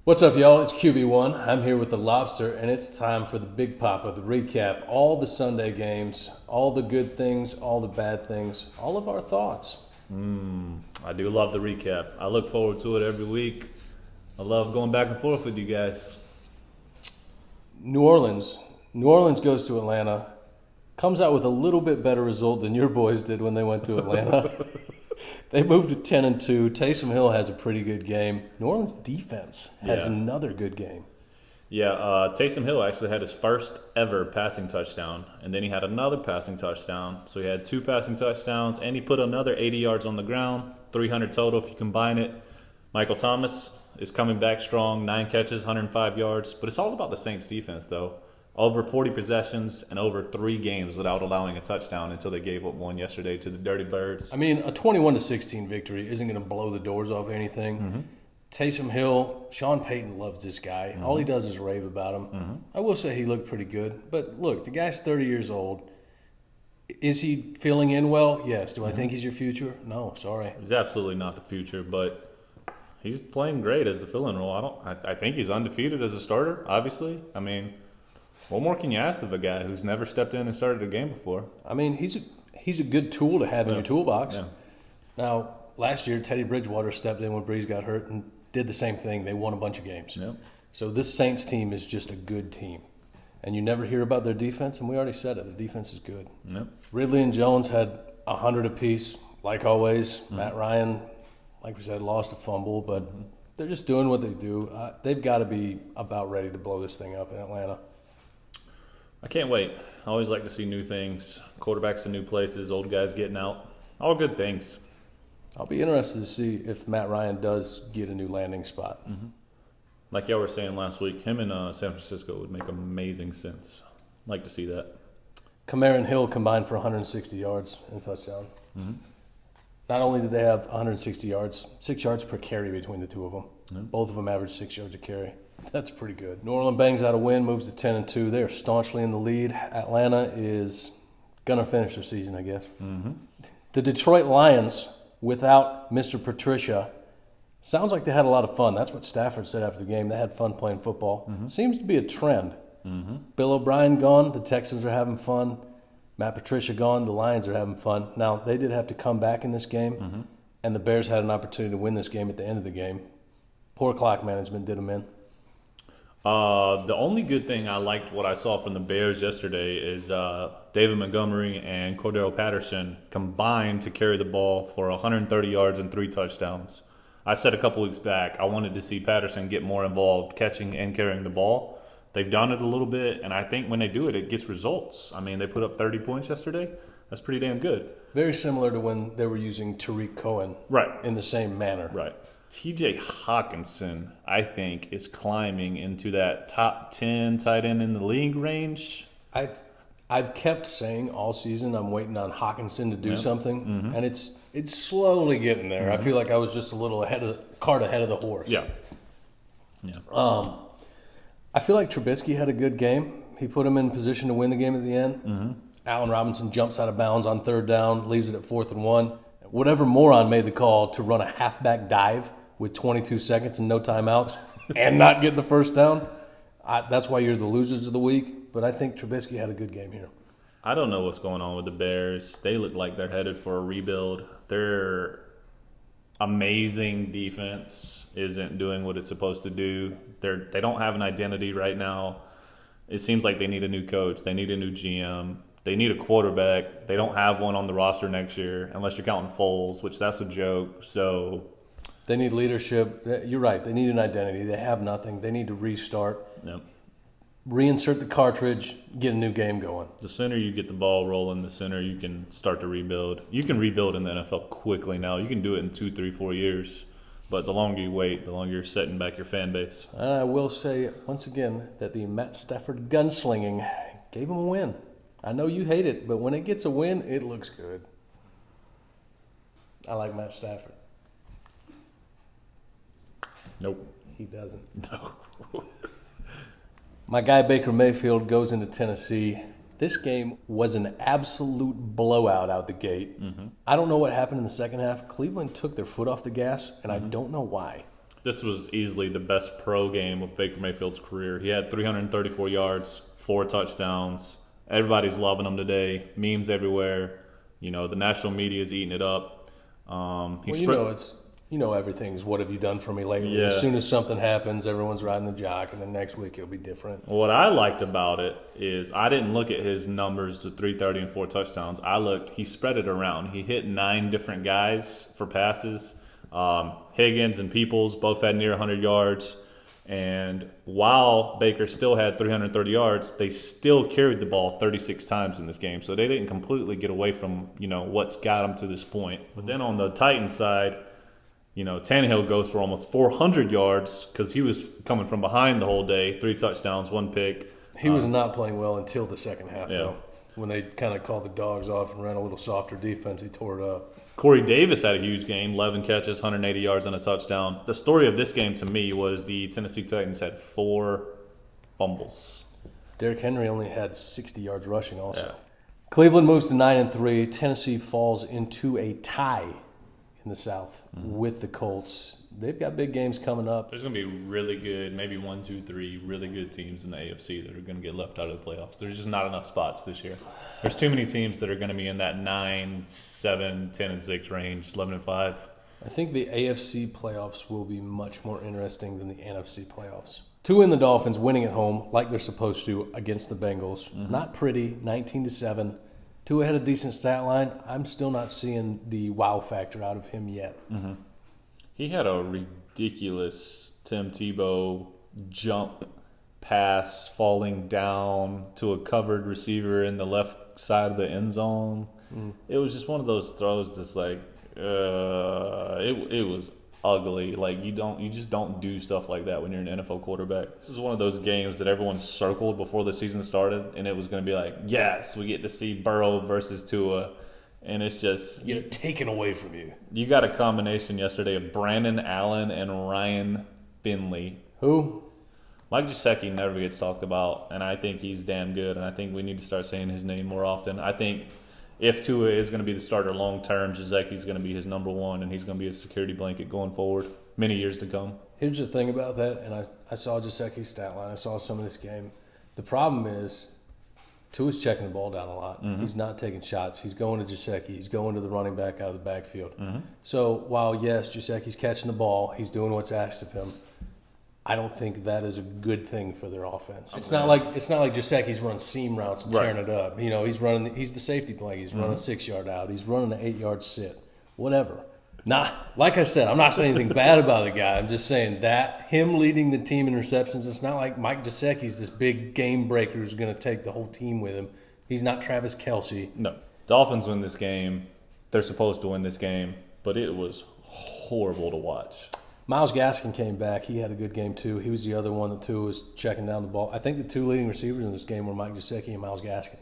What's up, y'all? It's QB1. I'm here with the Lobster, and it's time for the Big Papa, the recap. All the Sunday games, all the good things, all the bad things, all of our thoughts. I do love the recap. I look forward to it every week. I love going back and forth with you guys. New Orleans goes to Atlanta, comes out with a little bit better result than your boys did when they went to Atlanta. They moved to 10-2. Taysom Hill has a pretty good game. New Orleans defense has another good game. Yeah, Taysom Hill actually had his first ever passing touchdown, and then he had another passing touchdown. So he had 2 passing touchdowns, and he put another 80 yards on the ground, 300 total if you combine it. Michael Thomas is coming back strong, 9 catches, 105 yards. But it's all about the Saints defense, though. Over 40 possessions and over 3 games without allowing a touchdown until they gave up one yesterday to the Dirty Birds. I mean, a 21-16 victory isn't going to blow the doors off anything. Mm-hmm. Taysom Hill, Sean Payton loves this guy. Mm-hmm. All he does is rave about him. Mm-hmm. I will say he looked pretty good. But look, the guy's 30 years old. Is he filling in well? Yes. Do I think he's your future? No, sorry. He's absolutely not the future, but he's playing great as the fill-in role. I think he's undefeated as a starter, obviously. I mean, what more can you ask of a guy who's never stepped in and started a game before? I mean, he's a good tool to have in your toolbox. Yeah. Now, last year, Teddy Bridgewater stepped in when Breeze got hurt and did the same thing. They won a bunch of games. Yep. So this Saints team is just a good team. And you never hear about their defense, and we already said it. Their defense is good. Yep. Ridley and Jones had 100 apiece, like always. Matt Ryan, like we said, lost a fumble, but they're just doing what they do. They've got to be about ready to blow this thing up in Atlanta. I can't wait. I always like to see new things. Quarterbacks in new places, old guys getting out. All good things. I'll be interested to see if Matt Ryan does get a new landing spot. Like y'all were saying last week, him in San Francisco would make amazing sense. Like to see that. Kamara and Hill combined for 160 yards and a touchdown. Not only did they have 160 yards, 6 yards per carry between the two of them. Both of them averaged 6 yards a carry. That's pretty good. New Orleans bangs out a win, moves to 10-2. They are staunchly in the lead. Atlanta is going to finish their season, I guess. The Detroit Lions, without Mr. Patricia, sounds like they had a lot of fun. That's what Stafford said after the game. They had fun playing football. Seems to be a trend. Bill O'Brien gone. The Texans are having fun. Matt Patricia gone. The Lions are having fun. Now, they did have to come back in this game, and the Bears had an opportunity to win this game at the end of the game. Poor clock management did them in. The only good thing I liked what I saw from the Bears yesterday is David Montgomery and Cordero Patterson combined to carry the ball for 130 yards and 3 touchdowns. I said a couple weeks back I wanted to see Patterson get more involved catching and carrying the ball. They've done it a little bit, and I think when they do it, it gets results. I mean, they put up 30 points yesterday. That's pretty damn good. Very similar to when they were using Tariq Cohen in the same manner. Right. TJ Hawkinson, I think, is climbing into that top 10 tight end in the league range. I've kept saying all season I'm waiting on Hawkinson to do something, and it's slowly getting there. I feel like I was just a little ahead of the horse. Yeah. I feel like Trubisky had a good game. He put him in position to win the game at the end. Allen Robinson jumps out of bounds on 3rd down, leaves it at 4th and 1. Whatever moron made the call to run a halfback dive with 22 seconds and no timeouts and not get the first down, that's why you're the losers of the week. But I think Trubisky had a good game here. I don't know what's going on with the Bears. They look like they're headed for a rebuild. Their amazing defense isn't doing what it's supposed to do. They don't have an identity right now. It seems like they need a new coach. They need a new GM. They need a quarterback. They don't have one on the roster next year, unless you're counting Foles, which that's a joke. So they need leadership. You're right. They need an identity. They have nothing. They need to restart. Yep. Reinsert the cartridge, get a new game going. The sooner you get the ball rolling, the sooner you can start to rebuild. You can rebuild in the NFL quickly now. You can do it in 2, 3, 4 years. But the longer you wait, the longer you're setting back your fan base. And I will say, once again, that the Matt Stafford gunslinging gave him a win. I know you hate it, but when it gets a win, it looks good. I like Matt Stafford. Nope. He doesn't. No. My guy Baker Mayfield goes into Tennessee. This game was an absolute blowout out the gate. I don't know what happened in the second half. Cleveland took their foot off the gas, and I don't know why. This was easily the best pro game of Baker Mayfield's career. He had 334 yards, 4 touchdowns. Everybody's loving him today. Memes everywhere. The national media is eating it up. Everything's what have you done for me lately? Yeah. As soon as something happens, everyone's riding the jock, and then next week it'll be different. What I liked about it is I didn't look at his numbers to 330 and 4 touchdowns. He spread it around. He hit 9 different guys for passes. Higgins and Peoples both had near 100 yards. And while Baker still had 330 yards, they still carried the ball 36 times in this game. So they didn't completely get away from, what's got them to this point. But then on the Titans side, Tannehill goes for almost 400 yards because he was coming from behind the whole day. 3 touchdowns, 1 pick. He was not playing well until the second half, though. When they kind of called the dogs off and ran a little softer defense, he tore it up. Corey Davis had a huge game, 11 catches, 180 yards, and a touchdown. The story of this game to me was the Tennessee Titans had 4 fumbles. Derrick Henry only had 60 yards rushing also. Yeah. Cleveland moves to 9-3. Tennessee falls into a tie in the South with the Colts. They've got big games coming up. There's going to be really good, maybe 1, 2, 3 really good teams in the AFC that are going to get left out of the playoffs. There's just not enough spots this year. There's too many teams that are going to be in that 9, 7, 10, and 6 range, 11 and 5. I think the AFC playoffs will be much more interesting than the NFC playoffs. Tua and the Dolphins winning at home like they're supposed to against the Bengals. Not pretty, 19-7. Tua had a decent stat line. I'm still not seeing the wow factor out of him yet. He had a ridiculous Tim Tebow jump pass falling down to a covered receiver in the left side of the end zone. It was just one of those throws that's like, it was ugly. Like you just don't do stuff like that when you're an NFL quarterback. This is one of those games that everyone circled before the season started, and it was going to be like, yes, we get to see Burrow versus Tua. And it's just Get it taken away from you. You got a combination yesterday of Brandon Allen and Ryan Finley. Who? Mike Gesicki never gets talked about, and I think he's damn good, and I think we need to start saying his name more often. I think if Tua is going to be the starter long term, Gesicki's going to be his number one, and he's going to be a security blanket going forward many years to come. Here's the thing about that, and I saw Gesicki's stat line. I saw some of this game. The problem is Tua's checking the ball down a lot. He's not taking shots. He's going to Gesicki. He's going to the running back out of the backfield. So while, yes, Gesicki's catching the ball, he's doing what's asked of him, I don't think that is a good thing for their offense. It's not like Gesicki's running seam routes and tearing it up. He's the safety blanket. He's running a 6-yard out. He's running an 8-yard sit. Whatever. Like I said, I'm not saying anything bad about the guy. I'm just saying that him leading the team in receptions, it's not like Mike Gesicki's this big game breaker who's going to take the whole team with him. He's not Travis Kelce. No. Dolphins win this game. They're supposed to win this game, but it was horrible to watch. Myles Gaskin came back. He had a good game, too. He was the other one that, too, was checking down the ball. I think the 2 leading receivers in this game were Mike Gesicki and Myles Gaskin.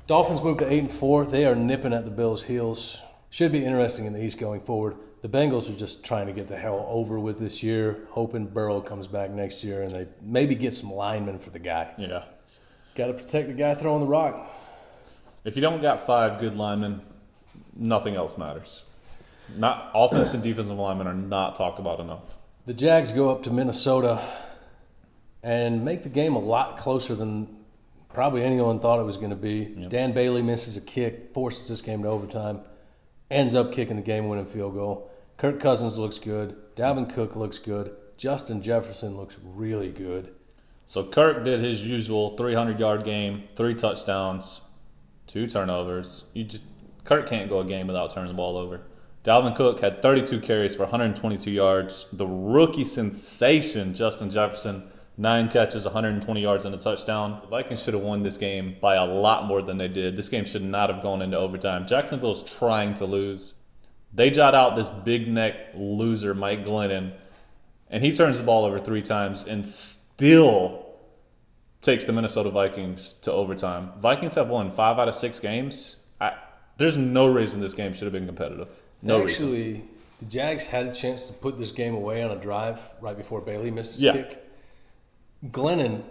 Dolphins moved to 8-4. They are nipping at the Bills' heels. Should be interesting in the East going forward. The Bengals are just trying to get the hell over with this year, hoping Burrow comes back next year and they maybe get some linemen for the guy. Yeah. Got to protect the guy throwing the rock. If you don't got 5 good linemen, nothing else matters. Not offensive and defensive linemen are not talked about enough. The Jags go up to Minnesota and make the game a lot closer than probably anyone thought it was going to be. Yep. Dan Bailey misses a kick, forces this game to overtime, ends up kicking the game-winning field goal. Kirk Cousins looks good. Dalvin Cook looks good. Justin Jefferson looks really good. So Kirk did his usual 300-yard game, 3 touchdowns, 2 turnovers. Kirk can't go a game without turning the ball over. Dalvin Cook had 32 carries for 122 yards. The rookie sensation, Justin Jefferson, 9 catches, 120 yards, and a touchdown. The Vikings should have won this game by a lot more than they did. This game should not have gone into overtime. Jacksonville's trying to lose. They jot out this big neck loser, Mike Glennon, and he turns the ball over 3 times and still takes the Minnesota Vikings to overtime. Vikings have won 5 out of 6 games. There's no reason this game should have been competitive. Actually, the Jags had a chance to put this game away on a drive right before Bailey missed his kick. Glennon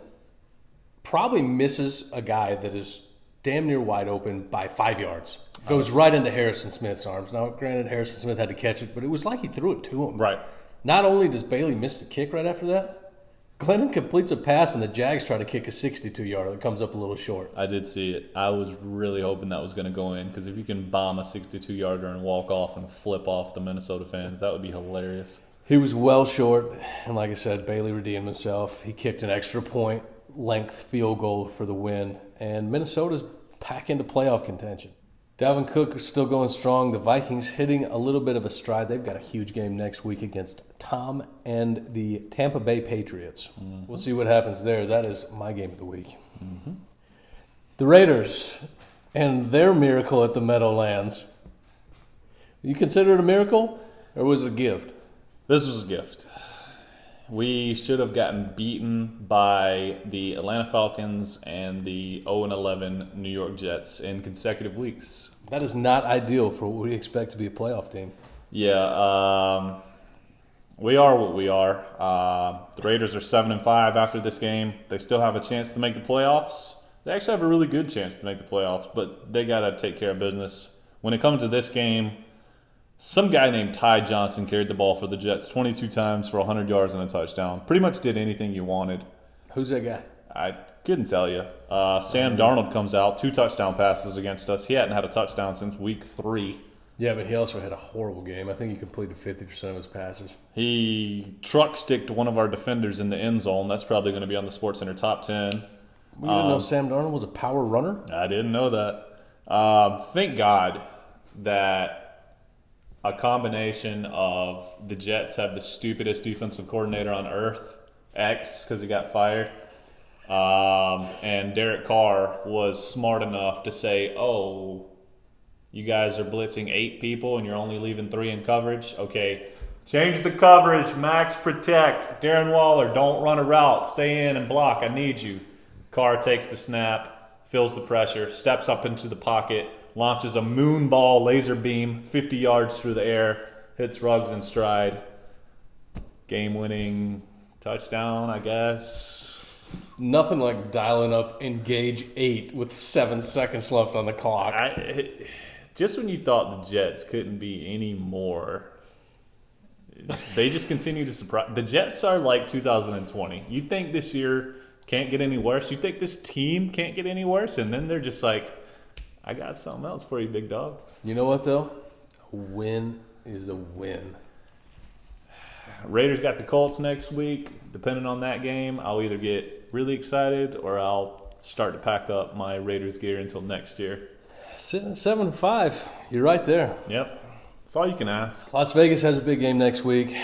probably misses a guy that is damn near wide open by 5 yards. Goes right into Harrison Smith's arms. Now, granted, Harrison Smith had to catch it, but it was like he threw it to him. Right. Not only does Bailey miss the kick right after that, Glennon completes a pass and the Jags try to kick a 62-yarder that comes up a little short. I did see it. I was really hoping that was going to go in because if you can bomb a 62-yarder and walk off and flip off the Minnesota fans, that would be hilarious. He was well short, and like I said, Bailey redeemed himself. He kicked an extra point length field goal for the win, and Minnesota's back into playoff contention. Dalvin Cook is still going strong. The Vikings hitting a little bit of a stride. They've got a huge game next week against Tom and the Tampa Bay Patriots. Mm-hmm. We'll see what happens there. That is my game of the week. Mm-hmm. The Raiders and their miracle at the Meadowlands. You consider it a miracle, or was it a gift? This was a gift. We should have gotten beaten by the Atlanta Falcons and the 0-11 New York Jets in consecutive weeks. That is not ideal for what we expect to be a playoff team. Yeah, we are what we are. The Raiders are 7-5 after this game. They still have a chance to make the playoffs. They actually have a really good chance to make the playoffs, but they got to take care of business. When it comes to this game, some guy named Ty Johnson carried the ball for the Jets 22 times for 100 yards and a touchdown. Pretty much did anything you wanted. Who's that guy? I couldn't tell you. Sam Darnold comes out, 2 touchdown passes against us. He hadn't had a touchdown since week 3. Yeah, but he also had a horrible game. I think he completed 50% of his passes. He truck-sticked one of our defenders in the end zone. That's probably going to be on the SportsCenter top 10. You didn't know Sam Darnold was a power runner? I didn't know that. Thank God that a combination of the Jets have the stupidest defensive coordinator on earth, X, because he got fired, and Derek Carr was smart enough to say, oh, you guys are blitzing 8 people and you're only leaving 3 in coverage? Okay, change the coverage, max protect. Darren Waller, don't run a route. Stay in and block. I need you. Carr takes the snap, feels the pressure, steps up into the pocket, launches a moon ball laser beam 50 yards through the air, hits Ruggs in stride. Game-winning touchdown, I guess. Nothing like dialing up engage 8 with 7 seconds left on the clock. Just when you thought the Jets couldn't be any more, they just continue to surprise. The Jets are like 2020. You think this year can't get any worse? You think this team can't get any worse? And then they're just like, I got something else for you, big dog. You know what, though? A win is a win. Raiders got the Colts next week. Depending on that game, I'll either get really excited or I'll start to pack up my Raiders gear until next year. Sitting at 7-5. You're right there. Yep. That's all you can ask. Las Vegas has a big game next week.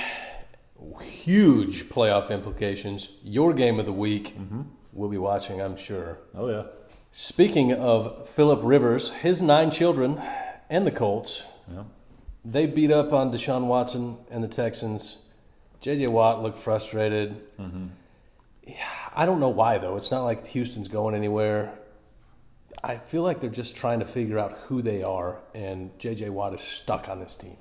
Huge playoff implications. Your game of the week. Mm-hmm. We'll be watching, I'm sure. Oh, yeah. Speaking of Phillip Rivers, his 9 children, and the Colts, they beat up on Deshaun Watson and the Texans. J.J. Watt looked frustrated. Mm-hmm. I don't know why, though. It's not like Houston's going anywhere. I feel like they're just trying to figure out who they are, and J.J. Watt is stuck on this team.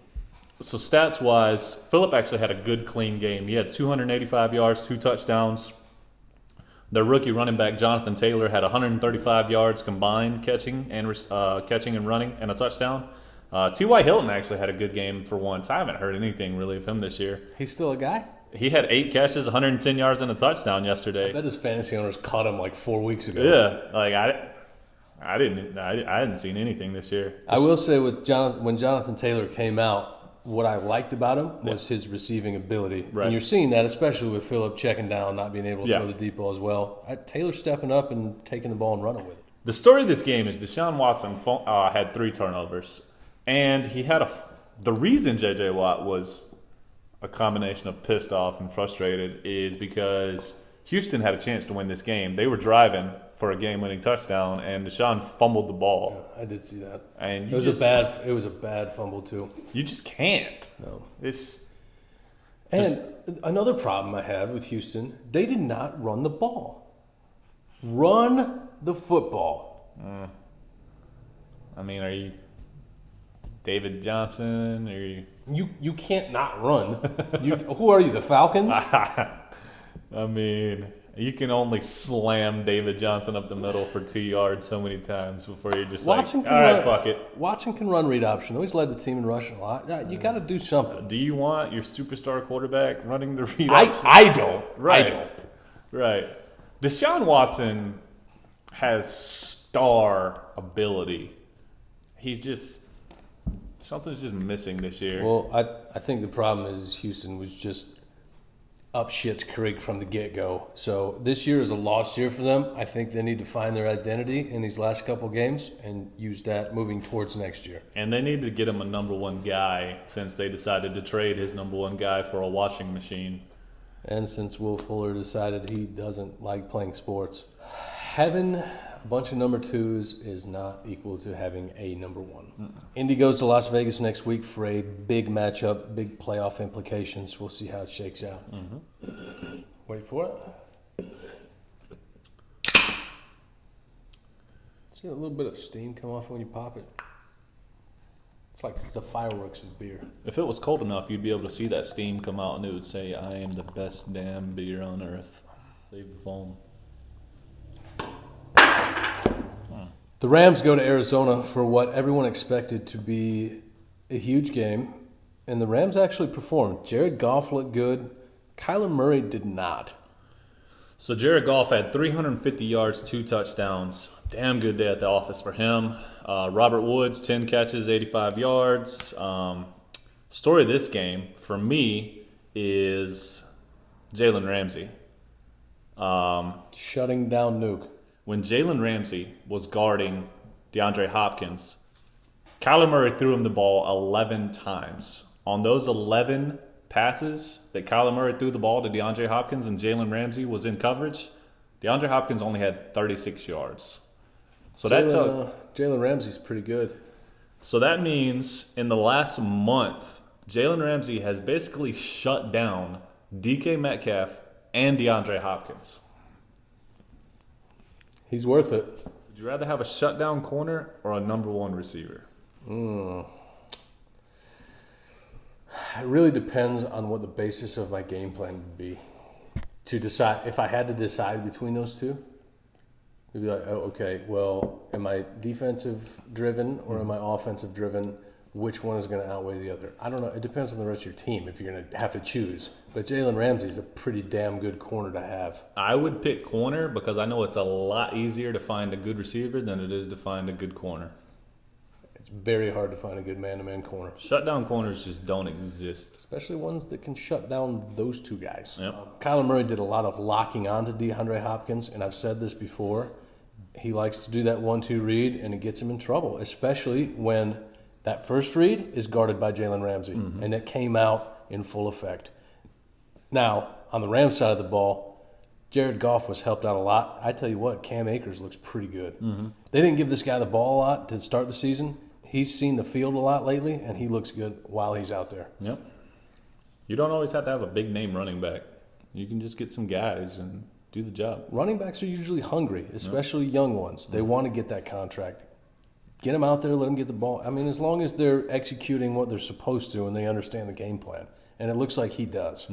So stats-wise, Phillip actually had a good, clean game. He had 285 yards, 2 touchdowns. Their rookie running back, Jonathan Taylor, had 135 yards combined catching and running and a touchdown. T.Y. Hilton actually had a good game for once. I haven't heard anything really of him this year. He's still a guy? He had 8 catches, 110 yards, and a touchdown yesterday. I bet his fantasy owners caught him like 4 weeks ago. Yeah, like I hadn't seen anything this year. I will say when Jonathan Taylor came out, what I liked about him was his receiving ability. Right. And you're seeing that, especially with Phillip checking down, not being able to throw the deep ball as well. Taylor stepping up and taking the ball and running with it. The story of this game is Deshaun Watson had 3 turnovers. And he had the reason J.J. Watt was a combination of pissed off and frustrated is because Houston had a chance to win this game. They were driving for a game-winning touchdown, and Deshaun fumbled the ball. Yeah, I did see that. And it was a bad fumble too. You just can't. No. And another problem I have with Houston, they did not run the ball. Run the football. I mean, are you David Johnson? Or you can't not run. Who are you, the Falcons? I mean, you can only slam David Johnson up the middle for 2 yards so many times before you're just Watson like, all right, fuck it. Watson can run read option, though. He's led the team in rushing a lot. You got to do something. Do you want your superstar quarterback running the read option? I don't. Right. I don't. Right. Deshaun Watson has star ability. He's just something's just missing this year. Well, I think the problem is Houston was just up shit's creek from the get-go. So this year is a lost year for them. I think they need to find their identity in these last couple games and use that moving towards next year. And they need to get him a number one guy since they decided to trade his number one guy for a washing machine. And since Will Fuller decided he doesn't like playing sports, having a bunch of number twos is not equal to having a number one. Indy goes to Las Vegas next week for a big matchup, big playoff implications. We'll see how it shakes out. Wait for it. See a little bit of steam come off when you pop it. It's like the fireworks of beer. If it was cold enough, you'd be able to see that steam come out and it would say, I am the best damn beer on earth. Save the foam. The Rams go to Arizona for what everyone expected to be a huge game, and the Rams actually performed. Jared Goff looked good. Kyler Murray did not. So Jared Goff had 350 yards, 2 touchdowns. Damn good day at the office for him. Robert Woods, 10 catches, 85 yards. Story of this game, for me, is Jalen Ramsey. Shutting down Nuke. When Jalen Ramsey was guarding DeAndre Hopkins, Kyler Murray threw him the ball 11 times. On those 11 passes that Kyler Murray threw the ball to DeAndre Hopkins and Jalen Ramsey was in coverage, DeAndre Hopkins only had 36 yards. So Jalen Ramsey's pretty good. So that means in the last month, Jalen Ramsey has basically shut down DK Metcalf and DeAndre Hopkins. He's worth it. Would you rather have a shutdown corner or a number one receiver? It really depends on what the basis of my game plan would be. To decide, if I had to decide between those two, it'd be like, oh, okay, well, am I defensive driven or am I offensive driven? Which one is going to outweigh the other? I don't know. It depends on the rest of your team if you're going to have to choose. But Jalen Ramsey's a pretty damn good corner to have. I would pick corner because I know it's a lot easier to find a good receiver than it is to find a good corner. It's very hard to find a good man-to-man corner. Shutdown corners just don't exist. Especially ones that can shut down those two guys. Yep. Kyler Murray did a lot of locking on to DeAndre Hopkins, and I've said this before. He likes to do that 1-2 read, and it gets him in trouble, especially when that first read is guarded by Jalen Ramsey, and it came out in full effect. Now, on the Rams side of the ball, Jared Goff was helped out a lot. I tell you what, Cam Akers looks pretty good. They didn't give this guy the ball a lot to start the season. He's seen the field a lot lately, and he looks good while he's out there. Yep. You don't always have to have a big name running back. You can just get some guys and do the job. Running backs are usually hungry, especially young ones. They want to get that contract. Get them out there, let them get the ball. I mean, as long as they're executing what they're supposed to and they understand the game plan. And it looks like he does.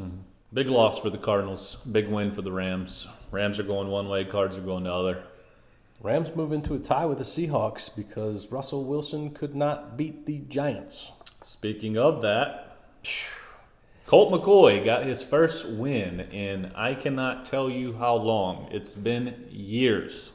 Big loss for the Cardinals. Big win for the Rams. Rams are going one way, Cards are going the other. Rams move into a tie with the Seahawks because Russell Wilson could not beat the Giants. Speaking of that, Colt McCoy got his first win in I cannot tell you how long. It's been years.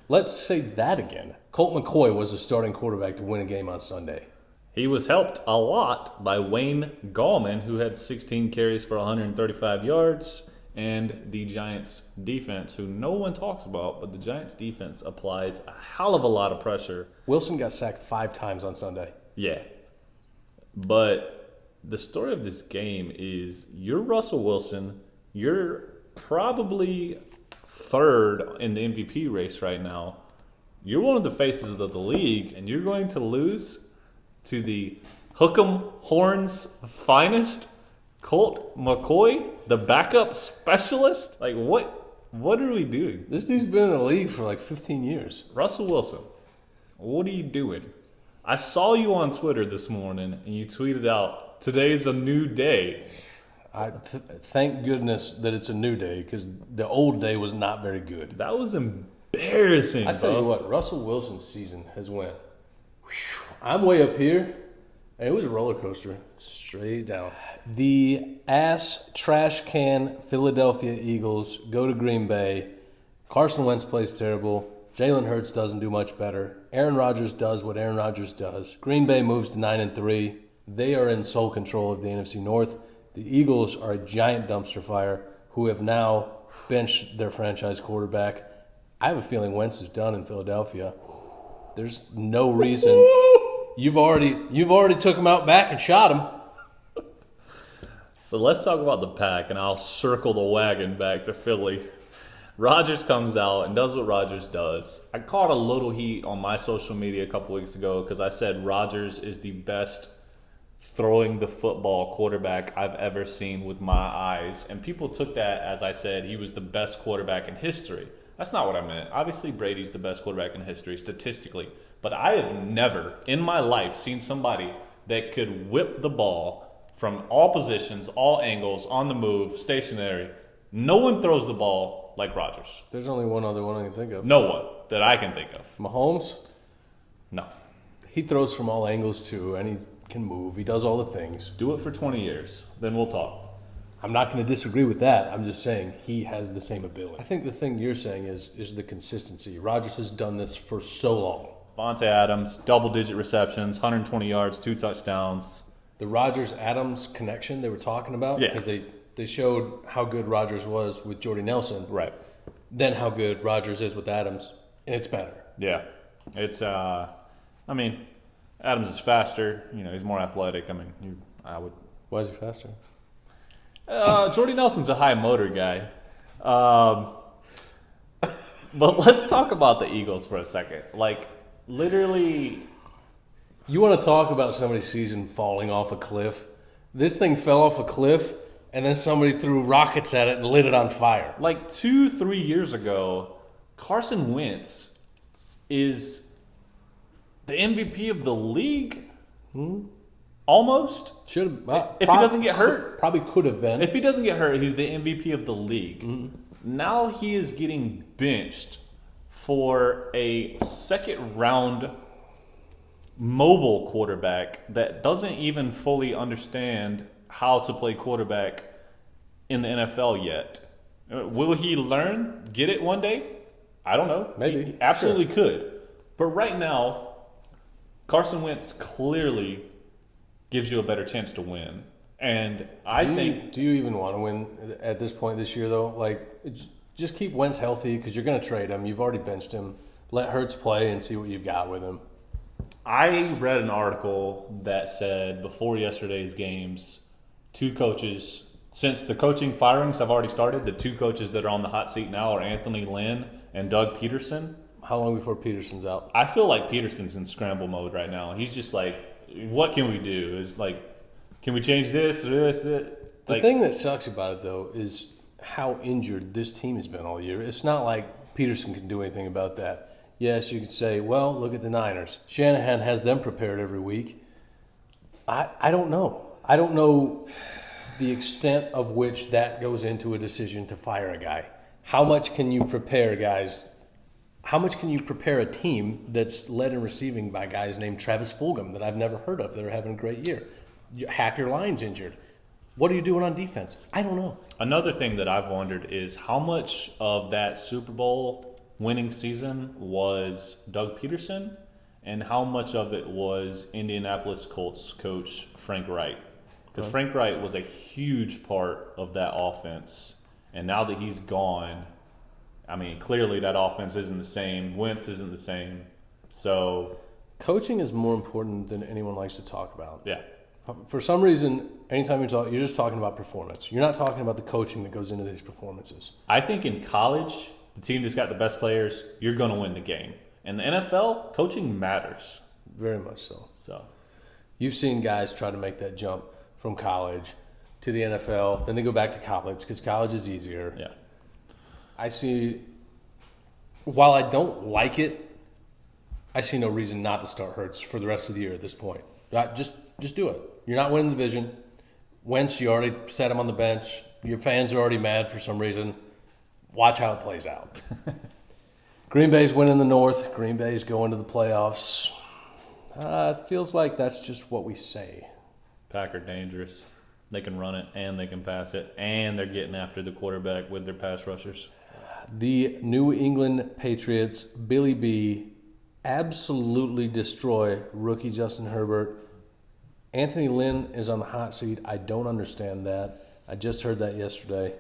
Let's say that again. Colt McCoy was the starting quarterback to win a game on Sunday. He was helped a lot by Wayne Gallman, who had 16 carries for 135 yards, and the Giants' defense, who no one talks about, but the Giants' defense applies a hell of a lot of pressure. Wilson got sacked 5 times on Sunday. Yeah. But the story of this game is you're Russell Wilson. You're probably third in the MVP race right now. You're one of the faces of the league, and you're going to lose to the Hook'em Horns finest, Colt McCoy, the backup specialist? Like, what are we doing? This dude's been in the league for like 15 years. Russell Wilson, what are you doing? I saw you on Twitter this morning, and you tweeted out, today's a new day. Thank goodness that it's a new day because the old day was not very good. That was embarrassing, I tell you what, Russell Wilson's season has went. I'm way up here, and it was a roller coaster straight down. The ass trash can Philadelphia Eagles go to Green Bay. Carson Wentz plays terrible. Jalen Hurts doesn't do much better. Aaron Rodgers does what Aaron Rodgers does. Green Bay moves to 9-3. They are in sole control of the NFC North. The Eagles are a giant dumpster fire who have now benched their franchise quarterback. I have a feeling Wentz is done in Philadelphia. There's no reason. You've already took him out back and shot him. So let's talk about the pack, and I'll circle the wagon back to Philly. Rodgers comes out and does what Rodgers does. I caught a little heat on my social media a couple weeks ago because I said Rodgers is the best throwing the football quarterback I've ever seen with my eyes. And people took that as I said he was the best quarterback in history. That's not what I meant. Obviously, Brady's the best quarterback in history statistically. But I have never in my life seen somebody that could whip the ball from all positions, all angles, on the move, stationary. No one throws the ball like Rodgers. There's only one other one I can think of. No one that I can think of. Mahomes? No. He throws from all angles too, and he can move. He does all the things. Do it for 20 years. Then we'll talk. I'm not going to disagree with that. I'm just saying he has the same ability. I think the thing you're saying is the consistency. Rodgers has done this for so long. Vontae Adams, double-digit receptions, 120 yards, 2 touchdowns. The Rodgers-Adams connection they were talking about? Yeah. Because they showed how good Rodgers was with Jordy Nelson. Right. Then how good Rodgers is with Adams, and it's better. Yeah. It's, Adams is faster. You know, he's more athletic. Why is he faster? Jordy Nelson's a high motor guy. But let's talk about the Eagles for a second. Like, literally, You want to talk about somebody's season falling off a cliff? This thing fell off a cliff, and then somebody threw rockets at it and lit it on fire. like 2-3 years ago, Carson Wentz is the MVP of the league. Almost. Should have. If he doesn't get hurt. Probably could have been. If he doesn't get hurt, he's the MVP of the league. Now he is getting benched for a second-round mobile quarterback that doesn't even fully understand how to play quarterback in the NFL yet. Will he learn, get it one day? I don't know. Maybe. He absolutely could. But right now, Carson Wentz clearly gives you a better chance to win. And I think... Do you even want to win at this point this year, though? Like, just keep Wentz healthy because you're going to trade him. You've already benched him. Let Hurts play and see what you've got with him. I read an article that said before yesterday's games, 2 coaches, since the coaching firings have already started, the 2 coaches that are on the hot seat now are Anthony Lynn and Doug Peterson. How long before Peterson's out? I feel like Peterson's in scramble mode right now. He's just like, what can we do? Is like, can we change this or this? The thing that sucks about it, though, is how injured this team has been all year. It's not like Peterson can do anything about that. Yes, you could say, well, look at the Niners. Shanahan has them prepared every week. I don't know. I don't know the extent of which that goes into a decision to fire a guy. How much can you prepare guys? How much can you prepare a team that's led in receiving by guys named Travis Fulgham that I've never heard of that are having a great year? Half your line's injured. What are you doing on defense? I don't know. Another thing that I've wondered is how much of that Super Bowl winning season was Doug Peterson and how much of it was Indianapolis Colts coach Frank Wright. Because Frank Wright was a huge part of that offense. And now that he's gone, I mean, clearly that offense isn't the same. Wentz isn't the same. So coaching is more important than anyone likes to talk about. Yeah. For some reason, anytime you talk, you're just talking about performance. You're not talking about the coaching that goes into these performances. I think in college, the team that's got the best players, you're going to win the game. In the NFL, coaching matters. Very much so. So you've seen guys try to make that jump from college to the NFL. Then they go back to college because college is easier. Yeah. I see, while I don't like it, I see no reason not to start Hurts for the rest of the year at this point. Just do it. You're not winning the division. Wentz, you already set him on the bench. Your fans are already mad for some reason. Watch how it plays out. Green Bay's winning the North. Green Bay's going to the playoffs. It feels like that's just what we say. Packers dangerous. They can run it and they can pass it, and they're getting after the quarterback with their pass rushers. The New England Patriots, Billy B, absolutely destroy rookie Justin Herbert. Anthony Lynn is on the hot seat. I don't understand that. I just heard that yesterday.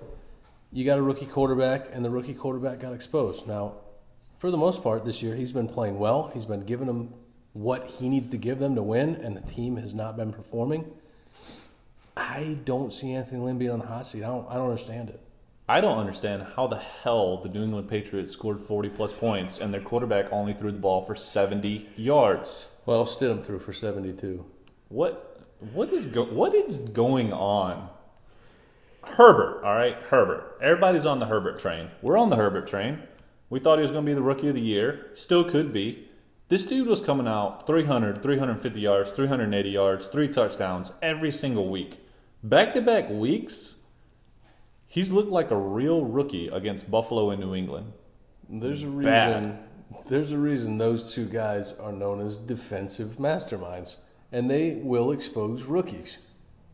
You got a rookie quarterback, and the rookie quarterback got exposed. Now, for the most part this year, he's been playing well. He's been giving them what he needs to give them to win, and the team has not been performing. I don't see Anthony Lynn being on the hot seat. I don't understand it. I don't understand how the hell the New England Patriots scored 40-plus points and their quarterback only threw the ball for 70 yards. Well, Stidham threw for 72. What is going on? Herbert, all right? Herbert. Everybody's on the Herbert train. We're on the Herbert train. We thought he was going to be the rookie of the year. Still could be. This dude was coming out 300, 350 yards, 380 yards, 3 touchdowns every single week. Back-to-back weeks, he's looked like a real rookie against Buffalo and New England. There's a reason. Bad. There's a reason those two guys are known as defensive masterminds, and they will expose rookies.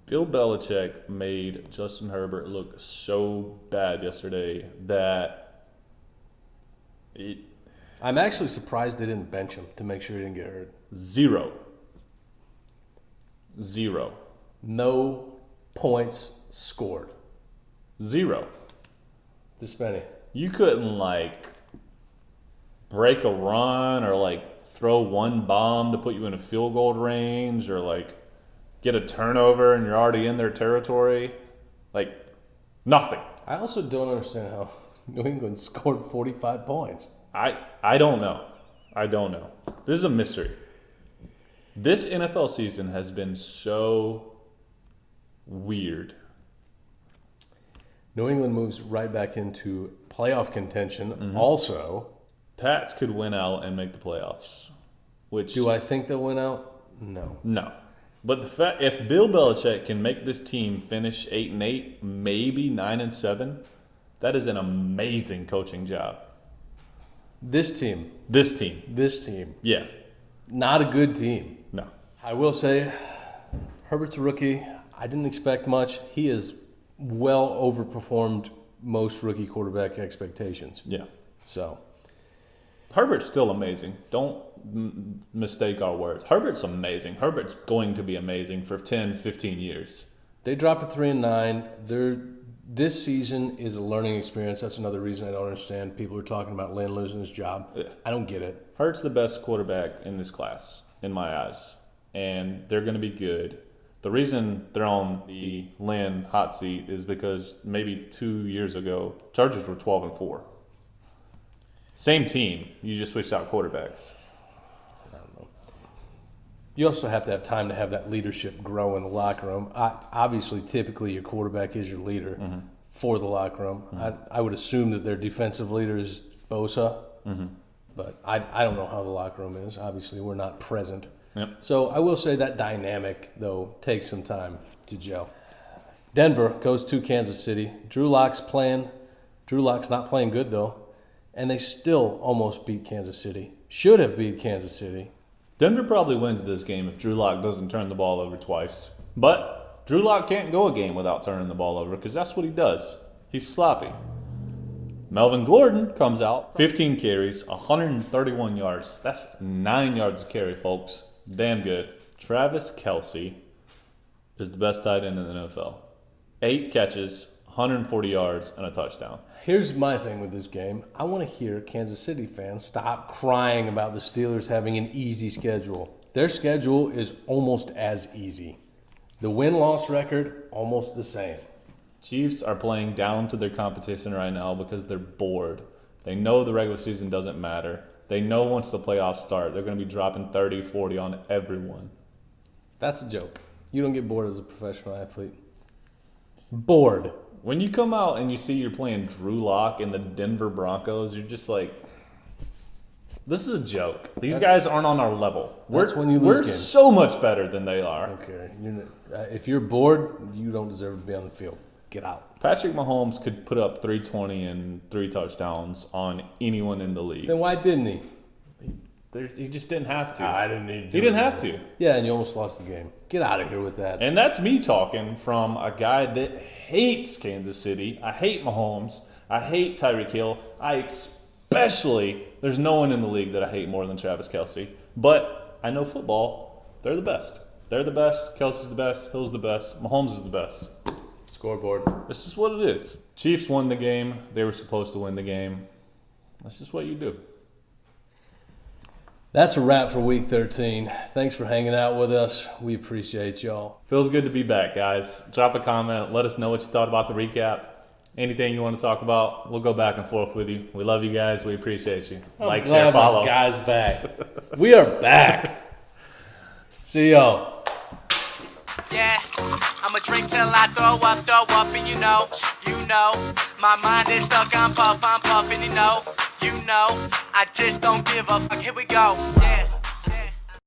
Bill Belichick made Justin Herbert look so bad yesterday that I'm actually surprised they didn't bench him to make sure he didn't get hurt. Zero. No points scored. Zero. Dispenny. You couldn't, break a run or, throw one bomb to put you in a field goal range or, get a turnover and you're already in their territory. Nothing. I also don't understand how New England scored 45 points. I don't know. This is a mystery. This NFL season has been so weird. New England moves right back into playoff contention. Mm-hmm. Also, Pats could win out and make the playoffs. Which do I think they'll win out? No. But the fact, if Bill Belichick can make this team finish 8-8, maybe 9-7, that is an amazing coaching job. This team. Yeah. Not a good team. No. I will say, Herbert's a rookie. I didn't expect much. He has well overperformed most rookie quarterback expectations. Yeah. So, Herbert's still amazing. Don't mistake our words. Herbert's amazing. Herbert's going to be amazing for 10, 15 years. They dropped to 3-9. This season is a learning experience. That's another reason I don't understand. People are talking about Lynn losing his job. Yeah. I don't get it. Hurt's the best quarterback in this class, in my eyes. And they're going to be good. The reason they're on the Lynn hot seat is because maybe 2 years ago, Chargers were 12-4. Same team. You just switched out quarterbacks. I don't know. You also have to have time to have that leadership grow in the locker room. Obviously, typically, your quarterback is your leader for the locker room. I would assume that their defensive leader is Bosa, but I don't know how the locker room is. Obviously, we're not present. Yep. So I will say that dynamic, though, takes some time to gel. Denver goes to Kansas City. Drew Lock's not playing good, though. And they still almost beat Kansas City. Should have beat Kansas City. Denver probably wins this game if Drew Lock doesn't turn the ball over twice. But Drew Lock can't go a game without turning the ball over because that's what he does. He's sloppy. Melvin Gordon comes out, 15 carries, 131 yards. That's 9 yards a carry, folks. Damn good. Travis Kelce is the best tight end in the NFL. 8 catches, 140 yards, and a touchdown. Here's my thing with this game. I want to hear Kansas City fans stop crying about the Steelers having an easy schedule. Their schedule is almost as easy. The win-loss record, almost the same. Chiefs are playing down to their competition right now because they're bored. They know the regular season doesn't matter. They know once the playoffs start, they're going to be dropping 30, 40 on everyone. That's a joke. You don't get bored as a professional athlete. Bored. When you come out and you see you're playing Drew Lock in the Denver Broncos, you're just like, This is a joke. These guys aren't on our level. That's when you lose We're games. so much better than they are. Okay. If you're bored, you don't deserve to be on the field. Get out. Patrick Mahomes could put up 320 and 3 touchdowns on anyone in the league. Then why didn't he? He just didn't have to. I didn't need to. He didn't have to. Yeah, and you almost lost the game. Get out of here with that. And that's me talking from a guy that hates Kansas City. I hate Mahomes. I hate Tyreek Hill. There's no one in the league that I hate more than Travis Kelce. But I know football, they're the best. They're the best. Kelce's the best. Hill's the best. Mahomes is the best. Scoreboard. This is what it is. Chiefs won the game. They were supposed to win the game. That's just what you do. That's a wrap for Week 13. Thanks for hanging out with us. We appreciate y'all. Feels good to be back, guys. Drop a comment. Let us know what you thought about the recap. Anything you want to talk about, we'll go back and forth with you. We love you guys. We appreciate you. I'm glad my guys back. We are back. See y'all. Yeah, I'ma drink till I throw up, and you know, my mind is stuck, I'm puffing, you know, I just don't give a fuck, here we go, yeah.